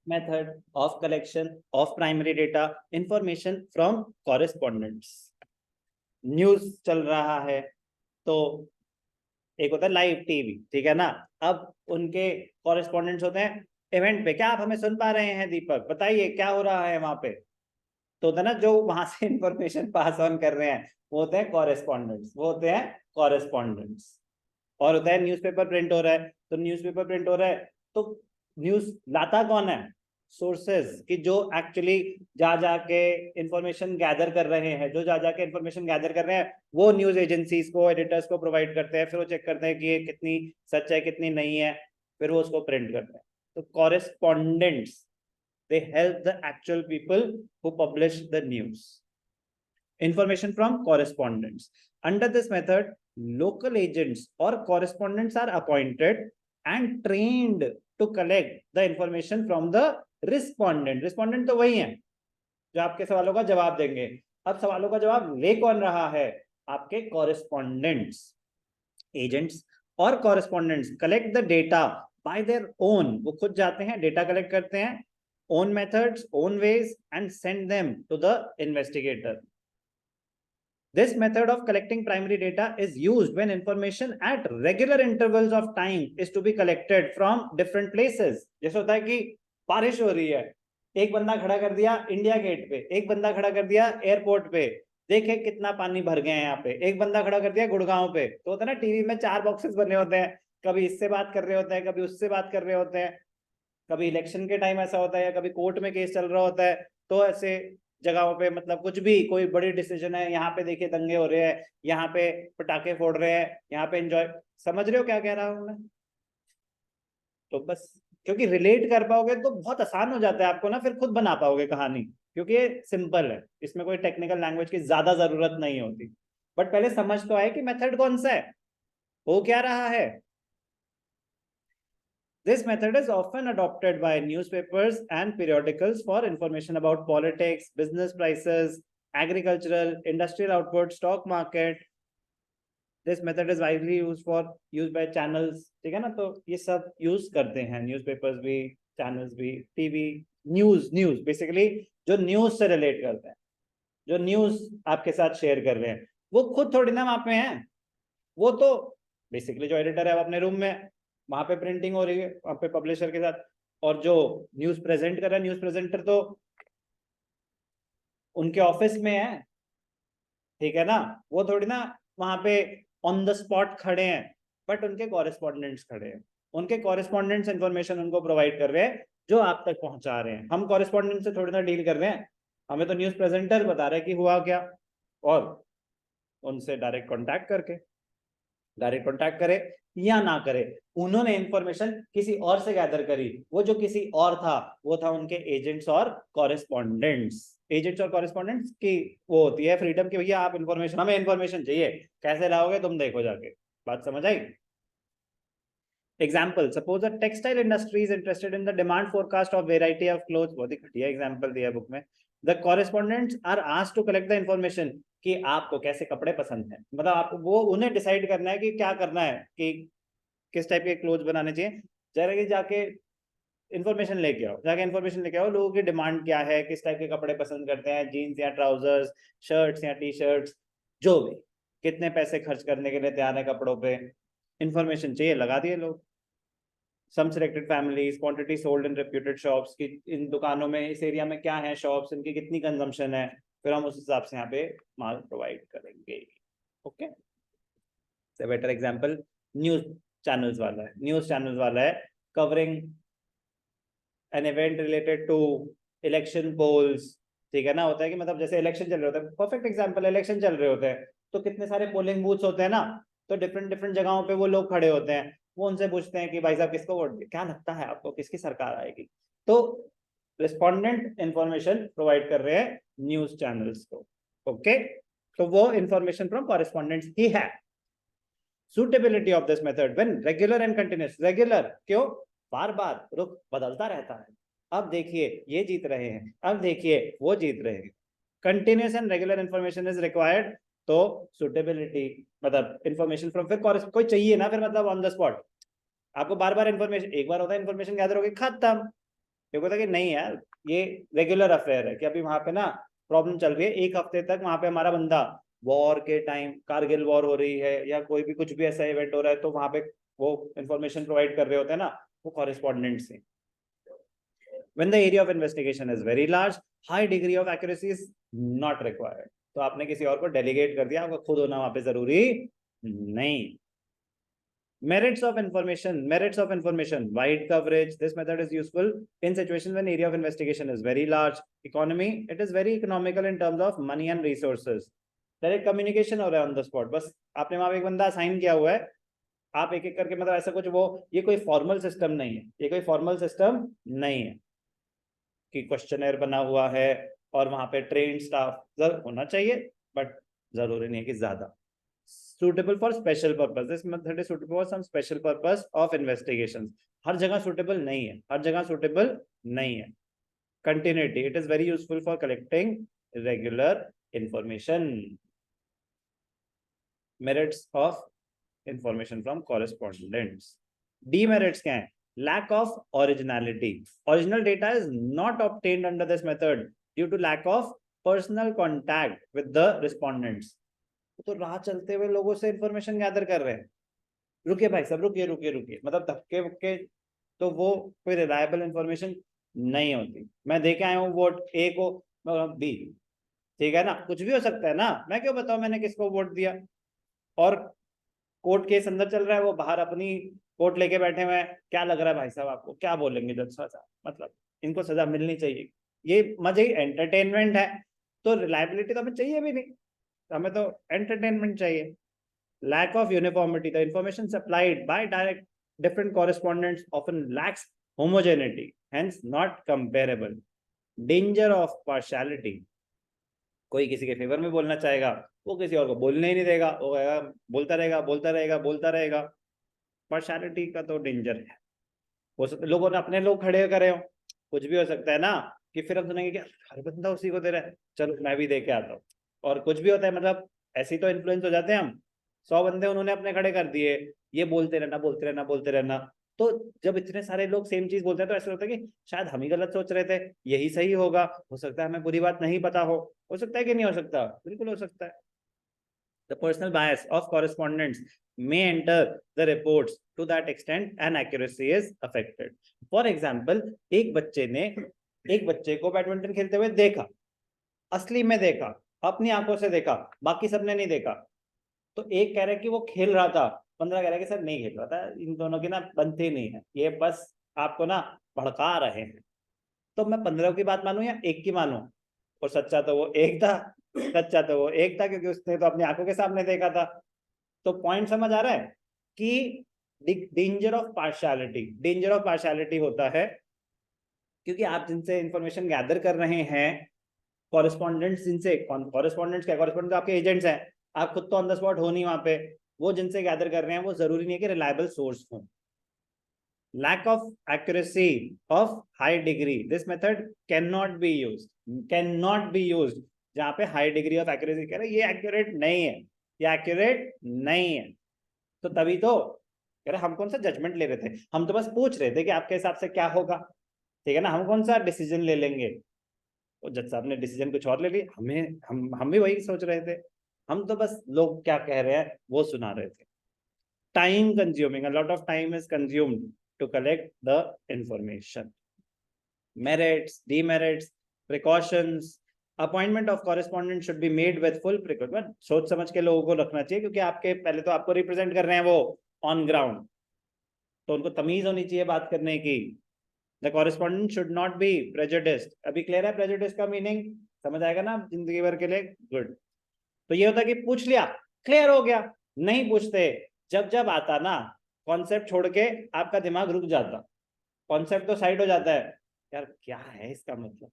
method of collection of primary data information from correspondents. News चल रहा है तो एक होता है लाइव टीवी, ठीक है ना। अब उनके कॉरेस्पॉन्डेंट्स होते हैं इवेंट पे। क्या आप हमें सुन पा रहे हैं दीपक? बताइए क्या हो रहा है वहां पे। तो होता है ना जो वहां से इंफॉर्मेशन पास ऑन कर रहे हैं वो होते हैं कॉरेस्पॉन्डेंट्स, वो होते हैं कॉरेस्पॉन्डेंट्स। और होता है न्यूज़पेपर प्रिंट हो रहा है, तो न्यूज़पेपर प्रिंट हो रहा है तो न्यूज लाता कौन है? सोर्सेज, कि जो एक्चुअली जा जाके इंफॉर्मेशन गैदर कर रहे हैं, जो जा जाके इंफॉर्मेशन गैदर कर रहे हैं वो न्यूज एजेंसीज को, एडिटर्स को प्रोवाइड करते हैं। फिर वो चेक करते हैं कि ये कितनी सच है कितनी नहीं है, फिर वो उसको प्रिंट करते हैं। तो correspondents, they help the actual people who publish the news. Information from correspondents. Under this method, local agents or correspondents are appointed and trained to collect the information from the respondent. Respondent तो वही है जो आपके सवालों का जवाब देंगे। अब सवालों का जवाब ले कौन रहा है? आपके correspondents. Agents और correspondents collect the data by their own. वो खुद जाते हैं, डेटा कलेक्ट करते हैं, own methods, own ways, and send them to the investigator. This method of collecting primary data is used when information at regular intervals of time is to be collected from different places. जैसे होता है कि बारिश हो रही है, एक बंदा खड़ा कर दिया इंडिया गेट पे, एक बंदा खड़ा कर दिया एयरपोर्ट पे, देखे कितना पानी भर गए हैं यहाँ पे, एक बंदा खड़ा कर दिया गुड़गांव पे। तो होता है ना टीवी में 4 बॉक्सेस बने होते हैं, कभी इससे बात कर रहे होते हैं, कभी उससे बात कर रहे होते हैं, कभी इलेक्शन के टाइम ऐसा होता है, या कभी कोर्ट में केस चल रहा होता है। तो ऐसे जगहों पे मतलब कुछ भी, कोई बड़ी डिसीजन है, यहाँ पे देखिए दंगे हो रहे हैं, यहाँ पे पटाखे फोड़ रहे हैं, यहाँ पे एंजॉय, समझ रहे हो क्या कह रहा हूं मैं? तो बस क्योंकि रिलेट कर पाओगे तो बहुत आसान हो जाता है आपको ना, फिर खुद बना पाओगे कहानी, क्योंकि ये सिंपल है, इसमें कोई टेक्निकल लैंग्वेज की ज्यादा जरूरत नहीं होती। बट पहले समझ तो आए कि मेथड कौन सा है, हो क्या रहा है। This method is often adopted by newspapers and periodicals for information about politics, business prices, agricultural, industrial output, stock market. This method is widely used by channels, ठीक है ना। तो ये सब यूज करते हैं न्यूज़पेपर्स भी, चैनल्स भी, टीवी, न्यूज बेसिकली जो न्यूज से रिलेट करते हैं, जो न्यूज आपके साथ शेयर कर रहे हैं, वो खुद थोड़ी ना वहां पे हैं, वो तो बेसिकली जो एडिटर है वो अपने रूम में, वहां पे प्रिंटिंग हो रही है वहां पे पब्लिशर के साथ, और जो न्यूज प्रेजेंट कर रहा है न्यूज प्रेजेंटर तो उनके ऑफिस में है, ठीक है ना। वो थोड़ी ना वहां पे ऑन द स्पॉट खड़े हैं, बट उनके कॉरेस्पॉन्डेंट्स खड़े हैं, उनके कॉरेस्पॉन्डेंट्स इंफॉर्मेशन उनको प्रोवाइड कर रहे हैं जो आप तक पहुंचा रहे हैं। हम कॉरेस्पॉन्डेंट से थोड़ी ना डील कर रहे हैं, हमें तो न्यूज प्रेजेंटर बता रहे हैं कि हुआ क्या, और उनसे डायरेक्ट कॉन्टैक्ट करके, डायरेक्ट कॉन्टैक्ट करे या ना करे, उन्होंने इंफॉर्मेशन किसी और से गैदर करी, वो जो किसी और था वो था उनके एजेंट्स और कॉरेस्पॉन्डेंट्स। एजेंट्स और कॉरेस्पॉन्डेंट्स की वो होती है फ्रीडम कि भैया आप इंफॉर्मेशन, हमें इंफॉर्मेशन चाहिए, कैसे लाओगे तुम देखो जाके। बात समझ आई? Example, suppose a textile industry is interested in the demand forecast of variety of clothes. बहुत ही घटिया एग्जाम्पल दिया बुक में। The correspondents are asked to collect the information कि आपको कैसे कपड़े पसंद हैं, मतलब आपको वो उन्हें डिसाइड करना है कि क्या करना है, कि किस टाइप के क्लोथ बनाने चाहिए। जरा जाके इन्फॉर्मेशन लेके आओ, जाके इन्फॉर्मेशन लेके आओ, लोगों की डिमांड क्या है, किस टाइप के कपड़े पसंद करते हैं, जीन्स या ट्राउजर्स, शर्ट्स या टी शर्ट्स, जो भी, कितने पैसे खर्च करने के लिए तैयार है कपड़ों पे, इन्फॉर्मेशन चाहिए, लगा दिए लोग। Some selected families, quantity sold in reputed shops, कि इन दुकानों में इस एरिया में क्या है शॉप्स, इनकी कितनी कंजम्पशन है, फिर हम उस हिसाब से यहाँ पे माल प्रोवाइड करेंगे। Okay, better example news channels वाला है, न्यूज चैनल्स वाला है covering an event related to election polls, ठीक है ना। होता है कि मतलब जैसे इलेक्शन चल रहे होते हैं, परफेक्ट एग्जांपल, इलेक्शन चल रहे होते हैं तो कितने सारे पोलिंग बूथ्स होते हैं ना, तो डिफरेंट डिफरेंट जगहों पे वो लोग खड़े होते हैं, वो उनसे पूछते हैं कि भाई साहब किसको वोट, क्या लगता है आपको किसकी सरकार आएगी। तो रिस्पोंडेंट इंफॉर्मेशन प्रोवाइड कर रहे हैं न्यूज चैनल्स को। ओके, तो वो इंफॉर्मेशन फ्रॉम कॉरेस्पॉन्डेंट्स ही है। Suitability of this method when regular and continuous, regular क्यों, बार बार रुख बदलता रहता है, अब देखिए ये जीत रहे हैं, अब देखिए वो जीत रहे हैं। Continuous and regular information is required, तो सुटेबिलिटी मतलब इंफॉर्मेशन फ्रॉम, फिर कोई चाहिए ना, फिर मतलब ऑन द स्पॉट आपको बार बार इंफॉर्मेशन, एक बार होता है इंफॉर्मेशन गैदर होगी खत्म, ये कहता कि नहीं यार ये रेगुलर अफेयर है कि अभी वहां पे ना प्रॉब्लम चल रही है, एक हफ्ते तक वहां पे हमारा बंदा वॉर के टाइम, कारगिल वॉर हो रही है या कोई भी कुछ भी ऐसा इवेंट हो रहा है तो वहां पे वो इंफॉर्मेशन प्रोवाइड कर रहे होते हैं ना, वो कॉरेस्पॉन्डेंट से। When the area of investigation is very large, high degree of accuracy is not required. तो आपने किसी और को डेलीगेट कर दिया, आपका खुद होना वहां पे जरूरी नहीं। Merits of information, wide coverage. This method is useful in situations when area of investigation is very large. Economy, it is very economical in terms of money and resources. Direct communication हो रहा है on the spot, बस आपने वहां पे एक बंदा assign किया हुआ है, आप एक एक करके, मतलब ऐसा कुछ वो, ये कोई फॉर्मल सिस्टम नहीं है, ये कोई फॉर्मल सिस्टम नहीं है कि क्वेश्चनर बना हुआ है और वहां पे ट्रेन स्टाफ होना चाहिए, बट जरूरी नहीं है कि ज्यादा। suitable for special purpose, this method is suitable for some special purpose of investigations. हर जगह suitable नहीं है, हर जगह suitable नहीं है। Continuity, it is very useful for collecting regular information. Merits of information from correspondence. Demerits क्या है? Lack of originality. Original data is not obtained under this method due to lack of personal contact with the respondents. तो राह चलते हुए लोगों से information gather कर रहे हैं, रुकिए भाई सब, रुकिए रुकिए रुकिए, मतलब धक्के वक्के, तो वो कोई रिलायबल इंफॉर्मेशन नहीं होती। मैं देखे आया हूँ वोट ए को बी, ठीक है ना, कुछ भी हो सकता है ना, मैं क्यों बताऊं मैंने किसको वोट दिया। और कोर्ट केस अंदर चल रहा है, वो बाहर अपनी कोर्ट लेके बैठे हुए हैं, क्या लग रहा है भाई साहब आपको, क्या बोलेंगे जज साहब, मतलब इनको सजा मिलनी चाहिए, ये मजे ही एंटरटेनमेंट है, तो रिलायबिलिटी तो हमें चाहिए भी नहीं, हमें तो एंटरटेनमेंट चाहिए। Lack of uniformity, the information supplied by different correspondents often lacks homogeneity, hence not comparable. Danger of partiality, कोई किसी के फेवर में बोलना चाहेगा, वो किसी और को बोलने ही नहीं देगा, वो बोलता रहेगा बोलता रहेगा बोलता रहेगा। पार्शियलिटी का तो डेंजर है, हो सकता है लोगों ने अपने लोग खड़े करे हो, कुछ भी हो सकता है ना, कि फिर हम सुनेंगे कि हर बंदा उसी को दे रहा है, चलो मैं भी दे के आता हूँ, और कुछ भी होता है, मतलब ऐसे ही तो इन्फ्लुएंस हो जाते हैं हम। 100 बंदे उन्होंने अपने खड़े कर दिए, ये बोलते रहना बोलते रहना बोलते रहना, तो जब इतने सारे लोग सेम चीज बोलते हैं तो ऐसा होता है कि शायद हम ही गलत सोच रहे थे, यही सही होगा, हो सकता है हमें बुरी बात नहीं पता हो सकता है कि नहीं हो सकता, बिल्कुल हो सकता है। The personal bias of correspondents may enter the reports to that extent and accuracy is affected. For example, एक बच्चे को बैडमिंटन खेलते हुए देखा, असली में देखा, अपनी आंखों से देखा, बाकी सबने नहीं देखा, तो एक कह रहा है कि वो खेल रहा था, 15 कह रहा है कि सर नहीं खेल रहा था, इन दोनों की ना बनती नहीं है, ये बस आपको ना भड़का रहे हैं। तो मैं 15 की बात मानूं या एक की मानूं? और सच्चा तो वो एक था, क्योंकि उसने तो अपनी आंखों के सामने देखा था। तो पॉइंट समझ आ रहा है कि डेंजर ऑफ पार्शियलिटी होता है, क्योंकि आप जिनसे इंफॉर्मेशन गैदर कर रहे हैं, कॉरेस्पॉन्डेंट्स क्या, कॉरेस्पॉन्डेंट तो आपके एजेंट्स हैं, आप खुद तो ऑन द स्पॉट हो नहीं वहां पे, वो जिनसे गैदर कर रहे हैं वो जरूरी नहीं है कि रिलायबल सोर्स हो। Lack of accuracy of high degree, this method cannot be used, जहां पे हाई डिग्री ऑफ एक्यूरेसी कह रहे हैं, ये एक्यूरेट नहीं है, ये एक्यूरेट नहीं है, तो तभी तो कह रहे हम कौन सा जजमेंट ले रहे थे, हम तो बस पूछ रहे थे कि आपके हिसाब से क्या होगा, ठीक है ना, हम कौन सा डिसीजन ले लेंगे, तो जज साहब ने डिसीजन कुछ और ले लिया, हम भी वही सोच रहे थे, हम तो बस लोग क्या कह रहे हैं वो सुना रहे थे। Time consuming, a lot of time is consumed to collect the information. Merits, demerits, precautions. Appointment of correspondent should be made with full precaution. सोच समझ के लोगों को रखना चाहिए, क्योंकि आपके पहले तो आपको रिप्रेजेंट कर रहे हैं वो ऑन ग्राउंड, तो उनको तमीज होनी चाहिए बात करने की। The correspondent should not be prejudiced. अभी क्लियर है प्रेजुडिस का मीनिंग, समझ आएगा ना जिंदगी भर के लिए, गुड। तो ये होता है कि पूछ लिया, क्लियर हो गया, नहीं पूछते, जब जब आता ना कॉन्सेप्ट छोड़ के आपका दिमाग रुक जाता, कॉन्सेप्ट तो साइड हो जाता है, यार क्या है इसका मतलब,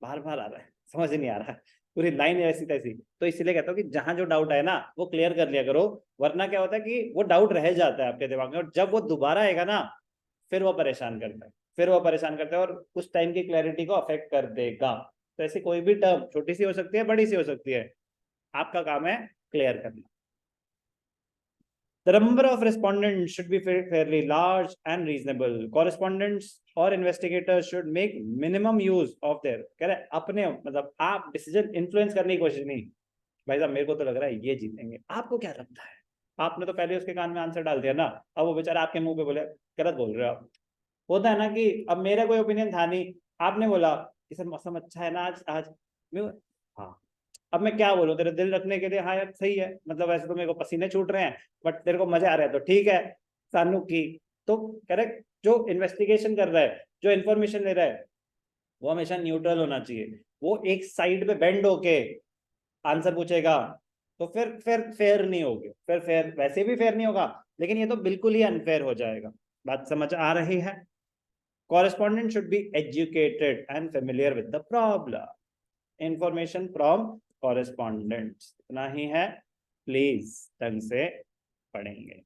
बार बार आ रहा है, समझ नहीं आ रहा, पूरी लाइन ऐसी तैसी। तो इसीलिए कहता हूँ कि जहां जो डाउट है ना वो क्लियर कर लिया करो, वरना क्या होता है कि वो डाउट रह जाता है आपके दिमाग में, और जब वो दोबारा आएगा ना फिर वो परेशान करता है, और उस टाइम की क्लैरिटी को अफेक्ट कर देगा। तो ऐसी कोई भी टर्म छोटी सी हो सकती है, बड़ी सी हो सकती है, आपका काम है क्लियर करना। The number of respondents should be fairly large and reasonable. Correspondents or investigators should make minimum use of their, कह रहे अपने, मतलब आप डिसीजन इन्फ्लुएंस करने की कोशिश नहीं, भाई साहब मेरे को तो लग रहा है ये जीतेंगे, आपको क्या लगता है? आपने तो पहले उसके कान में आंसर डाल दिया ना, अब वो बेचारा आपके मुंह पे बोले गलत बोल रहे हो आप। होता है ना कि अब मेरा कोई ओपिनियन था नहीं, आपने बोला कि सर मौसम अच्छा है ना आज आज हाँ, अब मैं क्या बोलूं तेरे दिल रखने के लिए, हाँ यार सही है, मतलब वैसे तो मेरे को पसीने छूट रहे हैं बट तेरे को मजा आ रहा है तो ठीक है सानू की। तो करेक्ट, जो इन्वेस्टिगेशन कर रहा है, जो इन्फॉर्मेशन ले रहा है, वो हमेशा न्यूट्रल होना चाहिए। वो एक साइड पे बेंड होके आंसर पूछेगा तो फिर फेयर नहीं होगा, फिर फेयर वैसे भी फेयर नहीं होगा, लेकिन ये तो बिल्कुल ही अनफेयर हो जाएगा। बात समझ आ रही है? Correspondent should be educated and familiar with the problem. Information from correspondents, इतना ही है, प्लीज ढंग से पढ़ेंगे।